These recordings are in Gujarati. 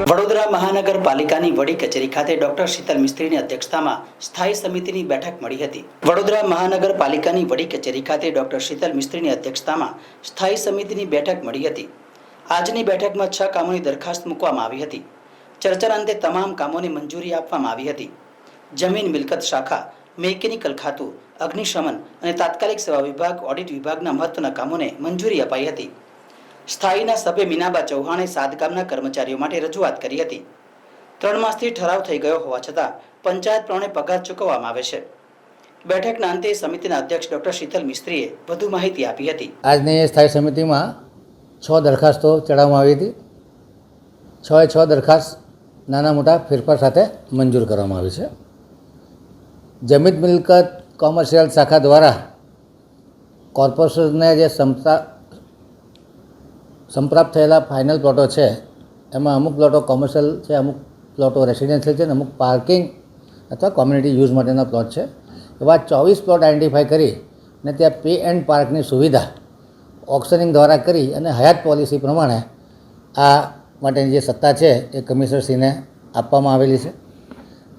વડોદરા મહાનગરપાલિકાની વડી કચેરી ખાતે ડોક્ટર શીતલ મિસ્ત્રીની અધ્યક્ષતામાં સ્થાયી સમિતિની બેઠક મળી હતી. વડોદરા મહાનગરપાલિકાની વડી કચેરી ખાતે ડોક્ટર શીતલ મિસ્ત્રીની અધ્યક્ષતામાં સ્થાયી સમિતિની બેઠક મળી હતી. આજની બેઠકમાં 6 કામોની દરખાસ્ત મૂકવામાં આવી હતી. ચર્ચાના અંતે તમામ કામોને મંજૂરી આપવામાં આવી હતી. જમીન મિલકત શાખા, મેકેનિકલ ખાતું, અગ્નિશમન અને તાત્કાલિક સેવા વિભાગ, ઓડિટ વિભાગના મહત્વના કામોને મંજૂરી અપાઈ હતી. સ્થાયીના સભ્ય મીનાબા ચૌહાણે 7 ગામના કર્મચારીઓ માટે રજૂઆત કરી હતી. 3 માસથી ઠરાવ થઈ ગયો હોવા છતાં પંચાયત પ્રમાણે પગાર ચૂકવવામાં આવે છે. બેઠકના અંતે સમિતિના અધ્યક્ષ ડોક્ટર શીતલ મિસ્ત્રીએ વધુ માહિતી આપી હતી. આજની સ્થાયી સમિતિમાં 6 દરખાસ્તો ચડાવવામાં આવી હતી. 6 દરખાસ્ત નાના મોટા ફેરફાર સાથે મંજૂર કરવામાં આવી છે. જમીન મિલકત કોમર્શિયલ શાખા દ્વારા કોર્પોરેશનને જે સંપ્રાપ્ત થયેલા ફાઇનલ પ્લોટો છે એમાં અમુક પ્લોટો કોમર્શિયલ છે, અમુક પ્લોટો રેસિડેન્શિયલ છે અને અમુક પાર્કિંગ અથવા કોમ્યુનિટી યુઝ માટેના પ્લોટ છે. એવા 24 પ્લોટ આઈડેન્ટિફાઈ કરી અને ત્યાં પે એન્ડ પાર્કની સુવિધા ઓક્શનિંગ દ્વારા કરી અને હયાત પોલિસી પ્રમાણે આ માટેની જે સત્તા છે એ કમિશનરશ્રીને આપવામાં આવેલી છે.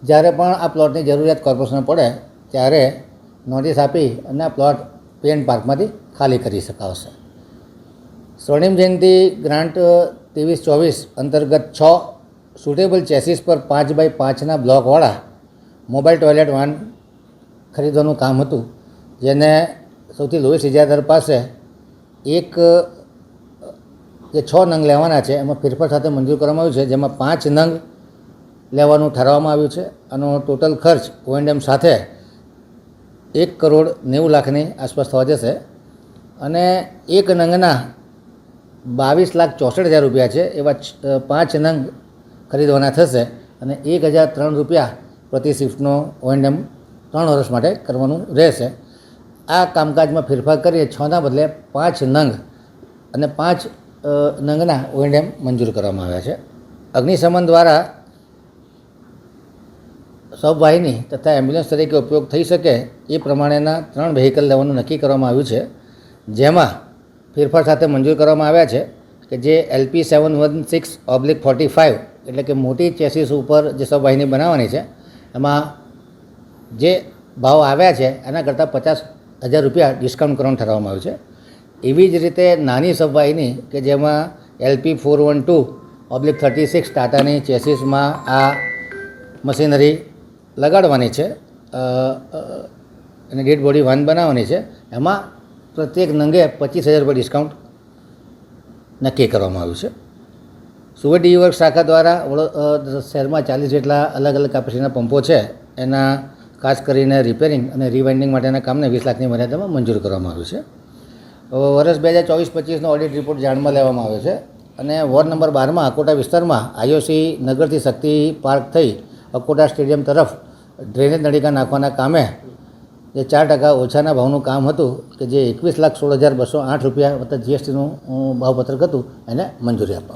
જ્યારે પણ આ પ્લોટની જરૂરિયાત કોર્પોરેશનને પડે ત્યારે નોટિસ આપી અને આ પ્લોટ પે એન્ડ પાર્કમાંથી ખાલી કરી શકાશે. સ્વર્ણિમ જયંતિ ગ્રાન્ટ 23-24 અંતર્ગત 6 સુટેબલ ચેસીસ પર 5x5ના બ્લોકવાળા મોબાઈલ ટોયલેટ વાન ખરીદવાનું કામ હતું, જેને સૌથી લોએસ્ટ ઇજાદાર પાસે એક જે 6 નંગ લેવાના છે એમાં ફેરફાર સાથે મંજૂર કરવામાં આવ્યું છે, જેમાં 5 નંગ લેવાનું ઠરાવવામાં આવ્યું છે. આનો ટોટલ ખર્ચ O&M સાથે 1,90,00,000ની આસપાસ થવા જશે અને એક નંગના 22,64,000 રૂપિયા છે. એવા 5 નંગ ખરીદવાના થશે અને 1,003 રૂપિયા પ્રતિ શિફ્ટનો O&M 3 વર્ષ માટે કરવાનું રહેશે. આ કામકાજમાં ફેરફાર કરીએ 6ના બદલે 5 નંગ અને 5 નંગના O&M મંજૂર કરવામાં આવ્યા છે. અગ્નિશમન દ્વારા સબવાહિની તથા એમ્બ્યુલન્સ તરીકે ઉપયોગ થઈ શકે એ પ્રમાણેના 3 વ્હીકલ લેવાનું નક્કી કરવામાં આવ્યું છે, જેમાં ફેરફાર સાથે મંજૂર કરવામાં આવ્યા છે કે જે LP 716/45 એટલે કે મોટી ચેસીસ ઉપર જે સબવાહિની બનાવવાની છે એમાં જે ભાવ આવ્યા છે એના કરતાં 50,000 રૂપિયા ડિસ્કાઉન્ટ કરવાનું ઠરાવવામાં આવ્યું છે. એવી જ રીતે નાની સબવાહિની કે જેમાં LP 412/36 ટાટાની ચેસીસમાં આ મશીનરી લગાડવાની છે અને ડેડ બોડી વાન બનાવવાની છે, એમાં પ્રત્યેક નંગે 25,000 રૂપિયા ડિસ્કાઉન્ટ નક્કી કરવામાં આવ્યું છે. સુરત ડી વર્ક શાખા દ્વારા શહેરમાં 40 જેટલા અલગ અલગ કેપેસિટીના પંપો છે એના ખાસ કરીને રિપેરિંગ અને રીવાઇન્ડિંગ માટેના કામને 20 લાખની મર્યાદામાં મંજૂર કરવામાં આવ્યું છે. વર્ષ 2024-25નો ઓડિટ રિપોર્ટ જાણમાં લેવામાં આવ્યો છે અને વોર્ડ નંબર 12માં અકોટા વિસ્તારમાં IOC નગરથી શક્તિ પાર્ક થઈ અકોટા સ્ટેડિયમ તરફ ડ્રેનેજ નળીકા નાખવાના કામે જે 4% ઓછાના ભાવનું કામ હતું કે જે 21,16,208 રૂપિયા વત્તા GSTનું ભાવપત્રક હતું એને મંજૂરી આપવામાં.